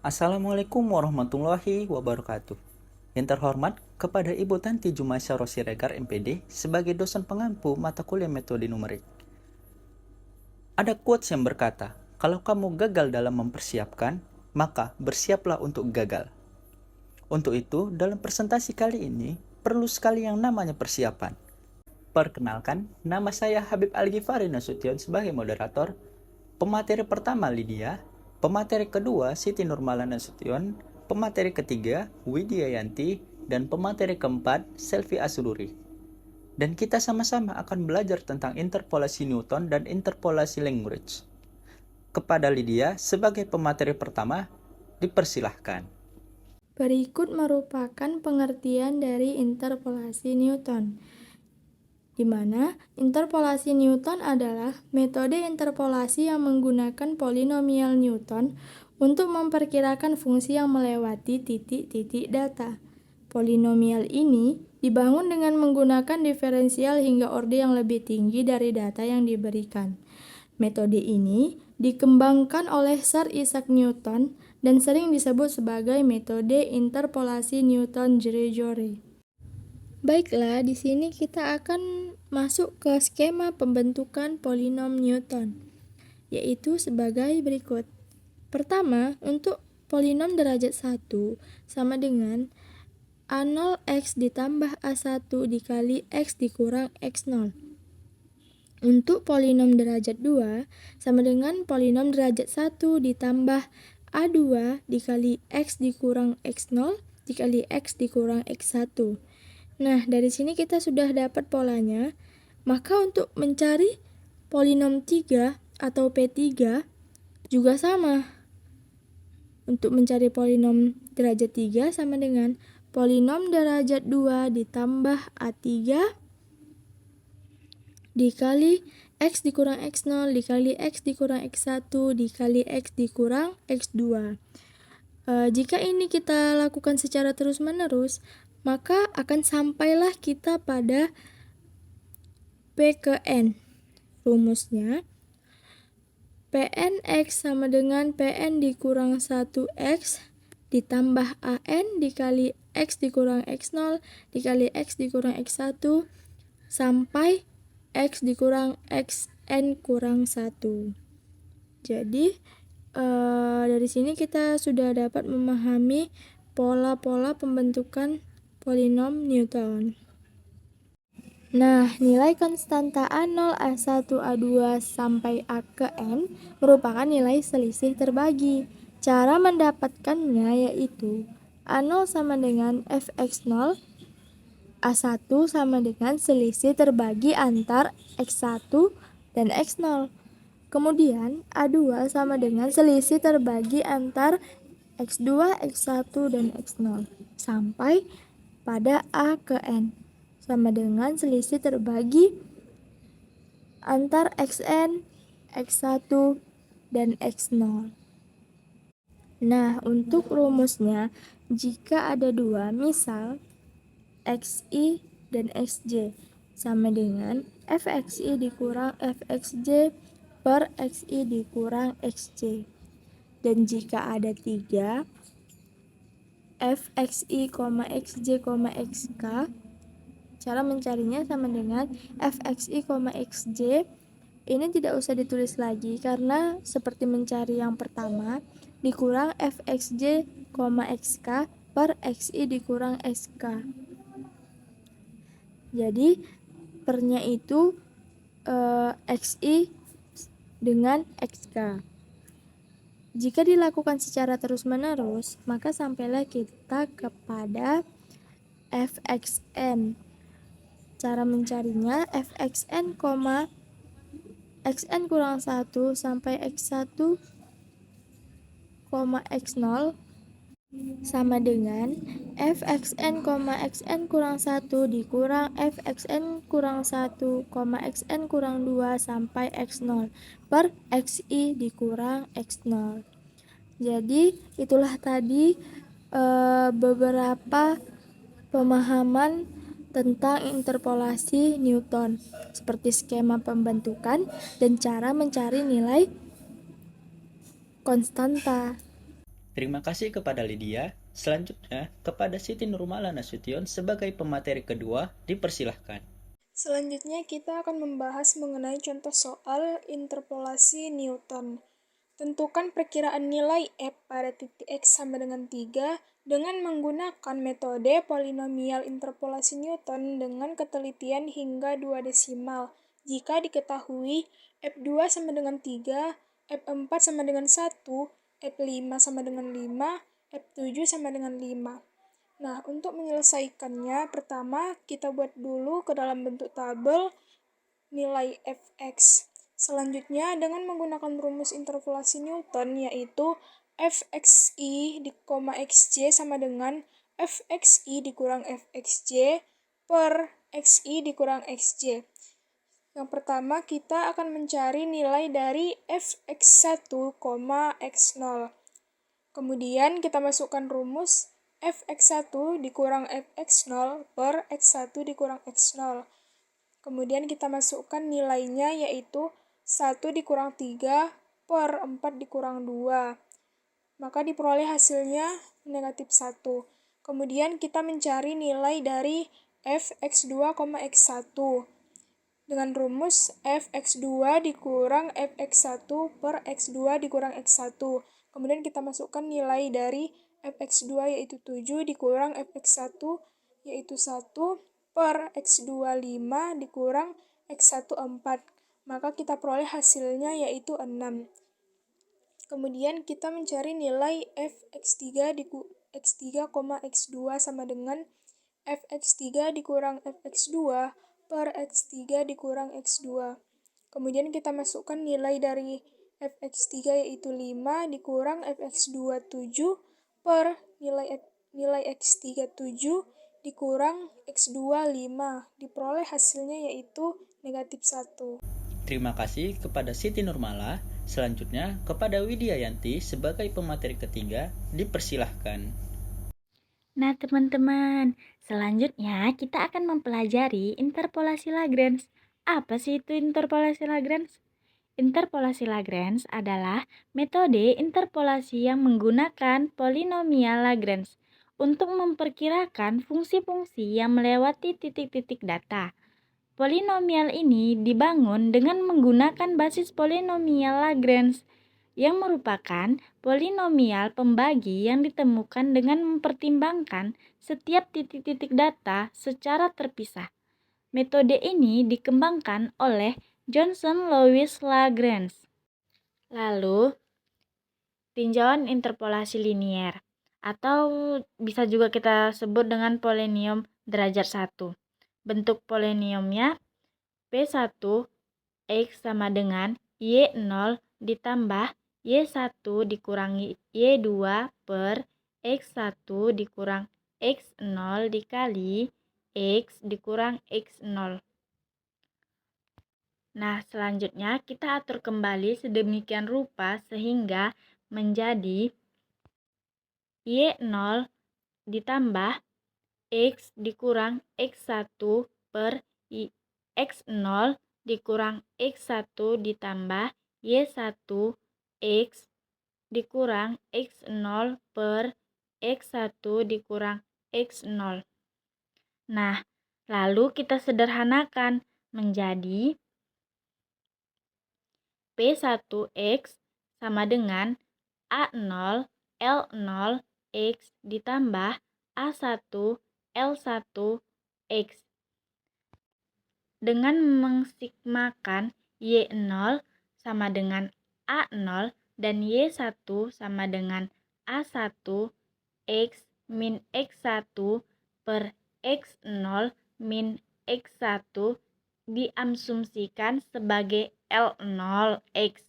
Assalamualaikum warahmatullahi wabarakatuh. Yang terhormat kepada Ibu Tanti Jumasya Siregar MPD sebagai dosen pengampu mata kuliah metode numerik. Ada quotes yang berkata, kalau kamu gagal dalam mempersiapkan, maka bersiaplah untuk gagal. Untuk itu, dalam presentasi kali ini, perlu sekali yang namanya persiapan. Perkenalkan, nama saya Habib Al-Ghifari Nasution sebagai moderator. Pemateri pertama Lydia, pemateri kedua Siti Nurmala Nasution, pemateri ketiga Widya Yanti, dan pemateri keempat Selvi Asururi. Dan kita sama-sama akan belajar tentang interpolasi Newton dan interpolasi Lagrange. Kepada Lydia sebagai pemateri pertama, dipersilahkan. Berikut merupakan pengertian dari interpolasi Newton, di mana interpolasi Newton adalah metode interpolasi yang menggunakan polinomial Newton untuk memperkirakan fungsi yang melewati titik-titik data. Polinomial ini dibangun dengan menggunakan diferensial hingga orde yang lebih tinggi dari data yang diberikan. Metode ini dikembangkan oleh Sir Isaac Newton dan sering disebut sebagai metode interpolasi Newton-Jere. Baiklah, di sini kita akan masuk ke skema pembentukan polinom Newton, yaitu sebagai berikut. Pertama, untuk polinom derajat 1 sama dengan A0x ditambah A1 dikali x dikurang x0. Untuk polinom derajat 2 sama dengan polinom derajat 1 ditambah A2 dikali x dikurang x0 dikali x dikurang x1. Nah, dari sini kita sudah dapat polanya. Maka untuk mencari polinom 3 atau P3 juga sama. Untuk mencari polinom derajat 3 sama dengan polinom derajat 2 ditambah A3 dikali x dikurang x0 dikali x dikurang x1 dikali x dikurang x2. Jika ini kita lakukan secara terus-menerus, maka akan sampailah kita pada P ke N. Rumusnya, Pnx sama dengan Pn dikurang 1x ditambah An dikali x dikurang x0 dikali x dikurang x1 sampai x dikurang xn kurang 1. Jadi dari sini kita sudah dapat memahami pola-pola pembentukan polinom Newton. Nah, nilai konstanta A0, A1, A2 sampai A ke N merupakan nilai selisih terbagi. Cara mendapatkannya yaitu A0 sama dengan Fx0, A1 sama dengan selisih terbagi antar X1 dan X0. Kemudian A2 sama dengan selisih terbagi antar X2, X1, dan X0 sampai pada A ke N sama dengan selisih terbagi antar Xn, X1, dan X0. Nah, untuk rumusnya, jika ada dua, misal Xi dan Xj sama dengan Fxi dikurang Fxj per Xi dikurang Xj. Dan jika ada 3, Fxi, Xj, Xk, cara mencarinya sama dengan Fxi, Xj. Ini tidak usah ditulis lagi karena seperti mencari yang pertama, dikurang Fxj, Xk per Xi dikurang Xk. Jadi pernya itu Xi dengan Xk. Jika dilakukan secara terus-menerus, maka sampailah kita kepada Fxn. Cara mencarinya Fxn, Xn kurang 1 sampai X1, X0 sama dengan Fxn, Xn kurang 1 dikurang Fxn kurang 1, Xn kurang 2 sampai X0 per Xi dikurang X0. Jadi itulah tadi beberapa pemahaman tentang interpolasi Newton, seperti skema pembentukan dan cara mencari nilai konstanta. Terima kasih kepada Lydia. Selanjutnya, kepada Siti Nurmala Nasution sebagai pemateri kedua, dipersilahkan. Selanjutnya kita akan membahas mengenai contoh soal interpolasi Newton. Tentukan perkiraan nilai F pada titik X sama dengan 3 dengan menggunakan metode polinomial interpolasi Newton dengan ketelitian hingga 2 desimal. Jika diketahui F2 sama dengan 3, F4 sama dengan 1, F5 sama dengan 5, F7 sama dengan 5. Nah, untuk menyelesaikannya, pertama kita buat dulu ke dalam bentuk tabel nilai fx. Selanjutnya, dengan menggunakan rumus interpolasi Newton, yaitu fxi di koma xj sama dengan fxi dikurang fxj per xi dikurang xj. Yang pertama, kita akan mencari nilai dari fx1, x0. Kemudian kita masukkan rumus fx1 dikurang fx0 per x1 dikurang x0. Kemudian kita masukkan nilainya yaitu 1 dikurang 3 per 4 dikurang 2. Maka diperoleh hasilnya negatif 1. Kemudian kita mencari nilai dari fx2, x1 dengan rumus fx2 dikurang fx1 per x2 dikurang x1. Kemudian kita masukkan nilai dari fx2 yaitu 7 dikurang fx1 yaitu 1 per x2 5 dikurang x1 4. Maka kita peroleh hasilnya yaitu 6. Kemudian kita mencari nilai fx3 x3, x2 sama dengan fx3 dikurang fx2 per x3 dikurang x2. Kemudian kita masukkan nilai dari fx3 yaitu 5 dikurang fx2 7 per nilai x3 7 dikurang x2 5. Diperoleh hasilnya yaitu negatif 1. Terima kasih kepada Siti Nurmala. Selanjutnya, kepada Widya Yanti sebagai pemateri ketiga, dipersilahkan. Nah, teman-teman, selanjutnya kita akan mempelajari interpolasi Lagrange. Apa sih itu interpolasi Lagrange? Interpolasi Lagrange adalah metode interpolasi yang menggunakan polinomial Lagrange untuk memperkirakan fungsi-fungsi yang melewati titik-titik data. Polinomial ini dibangun dengan menggunakan basis polinomial Lagrange yang merupakan polinomial pembagi yang ditemukan dengan mempertimbangkan setiap titik-titik data secara terpisah. Metode ini dikembangkan oleh Johnson Louis Lagrange. Lalu, tinjauan interpolasi linier atau bisa juga kita sebut dengan polinomial derajat 1. Bentuk polinomialnya P1 X sama dengan Y0 ditambah Y1 dikurangi Y2 per X1 dikurang X0 dikali X dikurang X0. Nah, selanjutnya kita atur kembali sedemikian rupa sehingga menjadi Y0 ditambah X dikurang X1 per X0 dikurang X1 ditambah Y1 X dikurang X0 per X1 dikurang X0. Nah, lalu kita sederhanakan menjadi P1X sama dengan A0 L0 X ditambah A1 L1 X. Dengan mengsigmakan Y0 sama dengan A0 dan Y1 sama dengan A1 X min X1 per X0 min X1 diasumsikan sebagai L0X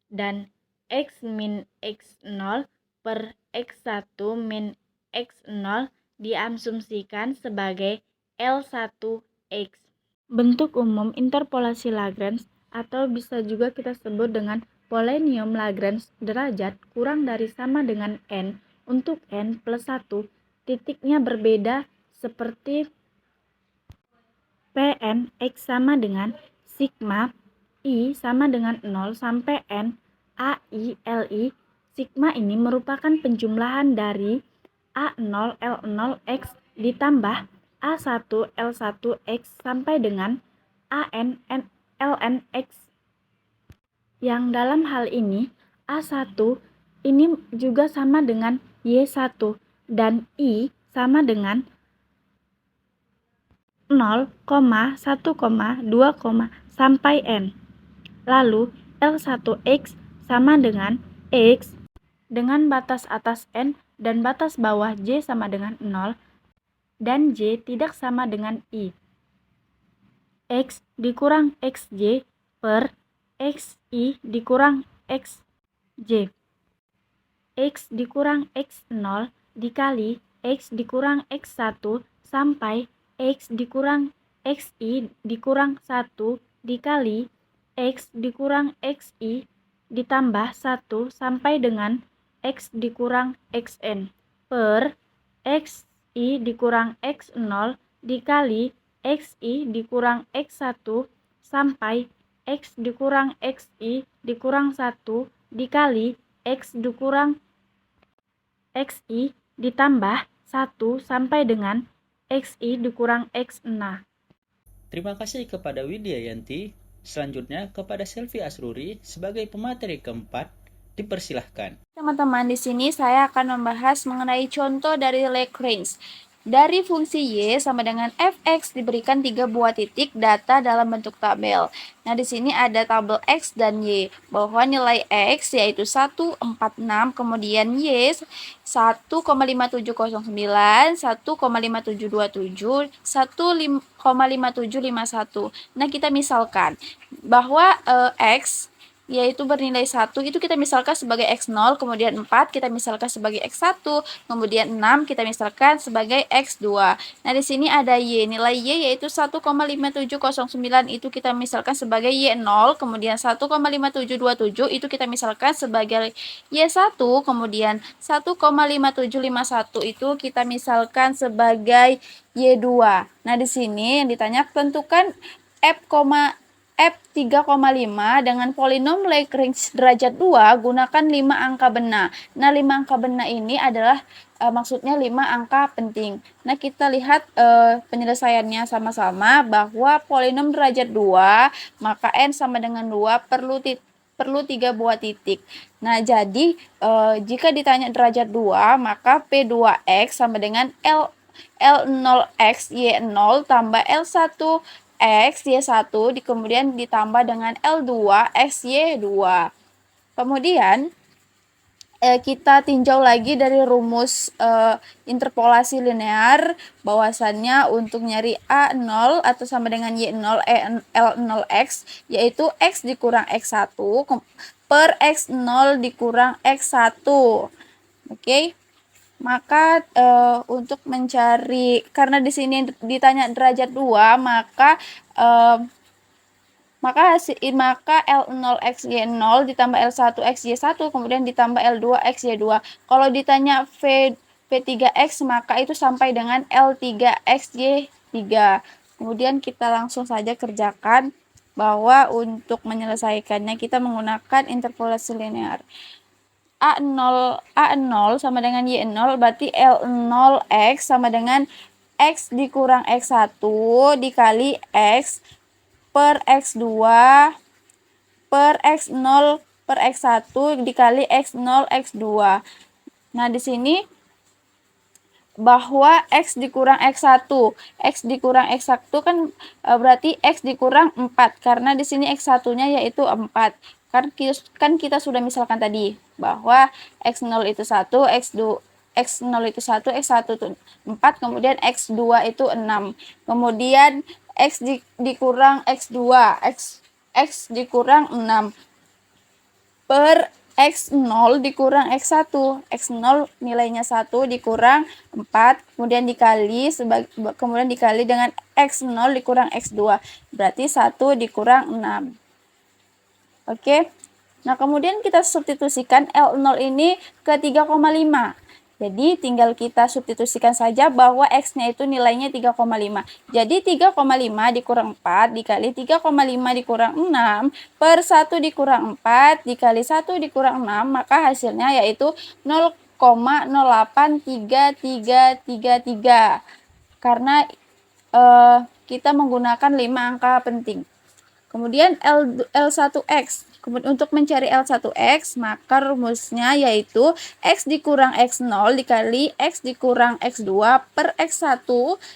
dan X min X0 per X1 min X0 diasumsikan sebagai L1X. Bentuk umum interpolasi Lagrange atau bisa juga kita sebut dengan polinomial Lagrange derajat kurang dari sama dengan n untuk n plus 1. Titiknya berbeda seperti Pn X sama dengan sigma I sama dengan 0 sampai n AI Li Sigma ini merupakan penjumlahan dari A0 L0X ditambah A1 L1X sampai dengan AN LNX. Yang dalam hal ini A1 ini juga sama dengan Y1 dan I sama dengan 0, 1, 2, sampai N. Lalu L1X sama dengan X dengan batas atas N dan batas bawah J sama dengan 0 dan J tidak sama dengan I. X dikurang XJ per XI dikurang XJ. X dikurang X0 dikali X dikurang X1 sampai X dikurang XI dikurang 1 dikali X dikurang XI ditambah 1 sampai dengan X dikurang XN per XI dikurang X0 dikali XI dikurang X1 sampai X dikurang XI dikurang 1 dikali X dikurang XI ditambah 1 sampai dengan XI dikurang X6. Terima kasih kepada Widya Yanti. Selanjutnya kepada Selvi Asruri sebagai pemateri keempat, dipersilahkan. Teman-teman, di sini saya akan membahas mengenai contoh dari Lagrange. Dari fungsi Y sama dengan fx diberikan 3 buah titik data dalam bentuk tabel. Nah, di sini ada tabel X dan Y, bahwa nilai X yaitu 1, 4, 6, kemudian Y 1,5709, 1,5727, 1,5751. Nah, kita misalkan bahwa X yaitu bernilai 1, itu kita misalkan sebagai X0, kemudian 4 kita misalkan sebagai X1, kemudian 6 kita misalkan sebagai X2. Nah, di sini ada Y, nilai Y yaitu 1,5709 itu kita misalkan sebagai Y0, kemudian 1,5727 itu kita misalkan sebagai Y1, kemudian 1,5751 itu kita misalkan sebagai Y2. Nah, di sini yang ditanya tentukan F3,5 dengan polinom Lagrange derajat 2 gunakan 5 angka benar. Nah, 5 angka benar ini adalah maksudnya 5 angka penting. Nah, kita lihat penyelesaiannya sama-sama bahwa polinom derajat 2 maka N sama dengan 2 perlu 3 buah titik. Nah, jadi jika ditanya derajat 2 maka P2X sama dengan L0X Y0 tambah L1 X Y1 kemudian ditambah dengan L2 X Y2. Kemudian kita tinjau lagi dari rumus interpolasi linear, bahwasannya untuk nyari A0 atau sama dengan Y0 L0X yaitu X dikurang X1 per X0 dikurang X1. Oke. Maka untuk mencari, karena di sini ditanya derajat 2, maka L0x Y0 ditambah L1x Y1 kemudian ditambah L2x Y2. Kalau ditanya P3x maka itu sampai dengan L3x Y3. Kemudian kita langsung saja kerjakan, bahwa untuk menyelesaikannya kita menggunakan interpolasi linear. A0 sama dengan Y0 berarti L0x sama dengan X dikurang X1 dikali X per X2 per X0 per X1 dikali X0 X2. Nah, di sini bahwa X dikurang X1. X dikurang X1 kan berarti X dikurang 4, karena di sini X1-nya yaitu 4. Kan kita sudah misalkan tadi bahwa X0 itu 1, X0 itu 1, X1 itu 4, kemudian X2 itu 6. Kemudian X dikurang X2, X dikurang 6 per X0 dikurang X1. X0 nilainya 1 dikurang 4, kemudian dikali dengan X0 dikurang X2. Berarti 1 dikurang 6. Oke. Nah, kemudian kita substitusikan L0 ini ke 3,5. Jadi tinggal kita substitusikan saja bahwa X-nya itu nilainya 3,5. Jadi 3,5 dikurang 4 dikali 3,5 dikurang 6 per 1 dikurang 4 dikali 1 dikurang 6, maka hasilnya yaitu 0,083333. Karena kita menggunakan 5 angka penting. Kemudian L1X. Kemudian untuk mencari L1X, maka rumusnya yaitu X dikurang X0 dikali X dikurang X2 per X1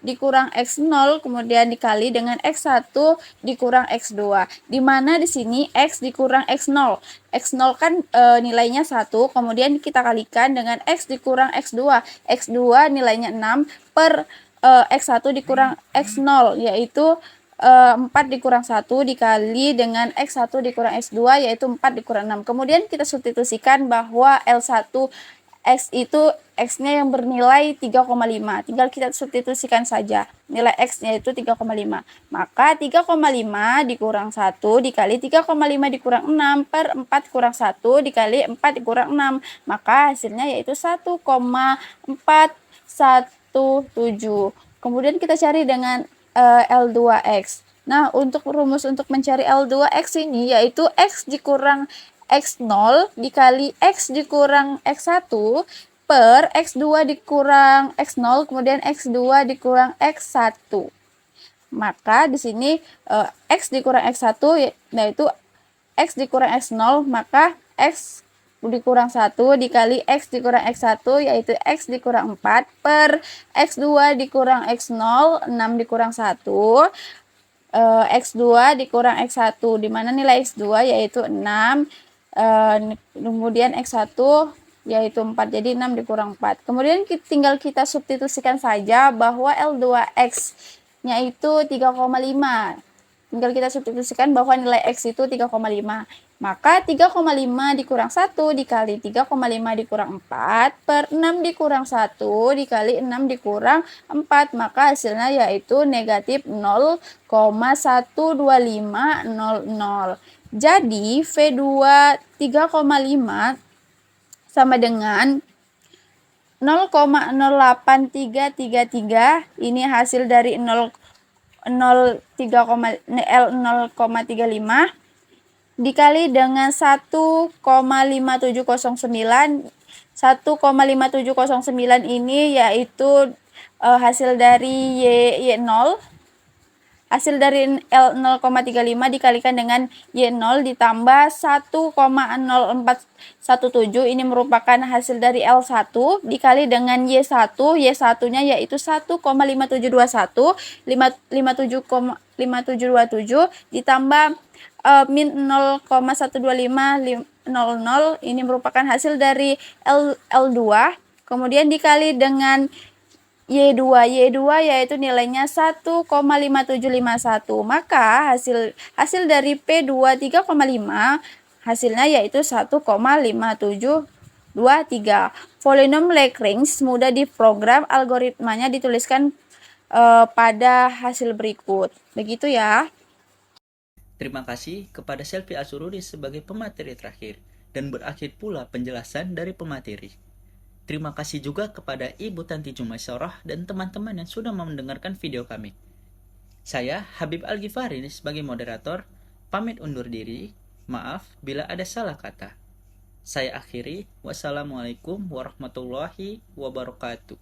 dikurang X0 kemudian dikali dengan X1 dikurang X2. Di mana di sini X dikurang X0. X0 kan nilainya 1, kemudian kita kalikan dengan X dikurang X2. X2 nilainya 6 per X1 dikurang X0 yaitu 4 dikurang 1 dikali dengan X1 dikurang X2 yaitu 4 dikurang 6. Kemudian kita substitusikan bahwa L1X itu X-nya yang bernilai 3,5. Tinggal kita substitusikan saja. Nilai X-nya itu 3,5. Maka 3,5 dikurang 1 dikali 3,5 dikurang 6 per 4 kurang 1 dikali 4 dikurang 6. Maka hasilnya yaitu 1,417. Kemudian kita cari dengan L2X. Nah, untuk rumus untuk mencari L2X ini yaitu X dikurang X0 dikali X dikurang X1 per X2 dikurang X0 kemudian X2 dikurang X1. Maka di sini X dikurang X1 yaitu X dikurang X0, maka X dikurang 1 dikali X dikurang X1 yaitu X dikurang 4 per X2 dikurang X0, 6 dikurang 1, X2 dikurang X1, di mana nilai X2 yaitu 6, kemudian X1 yaitu 4, jadi 6 dikurang 4. Kemudian tinggal kita substitusikan saja bahwa L2X nya itu 3,5. Tinggal kita substitusikan bahwa nilai X itu 3,5. Maka 3,5 dikurang 1 dikali 3,5 dikurang 4 per 6 dikurang 1 dikali 6 dikurang 4. Maka hasilnya yaitu negatif 0,12500. Jadi V2 3,5 sama dengan 0,08333. Ini hasil dari 0,35 dikali dengan 1,5709. 1,5709 ini yaitu hasil dari Y0. Hasil dari L0,35 dikalikan dengan Y0 ditambah 1,0417. Ini merupakan hasil dari L1 dikali dengan Y1. Y1-nya yaitu 1,5721. 5727 ditambah min 0,12500. Ini merupakan hasil dari L2. Kemudian dikali dengan Y2 yaitu nilainya 1,5751. Maka hasil dari P2 3,5 hasilnya yaitu 1,5723. Polinom Lagrange mudah diprogram, algoritmanya dituliskan pada hasil berikut. Begitu ya. Terima kasih kepada Selvi Asururi sebagai pemateri terakhir dan berakhir pula penjelasan dari pemateri. Terima kasih juga kepada Ibu Tanti Jumasyarah dan teman-teman yang sudah mendengarkan video kami. Saya Habib Al-Ghifari sebagai moderator, pamit undur diri. Maaf bila ada salah kata. Saya akhiri. Wassalamualaikum warahmatullahi wabarakatuh.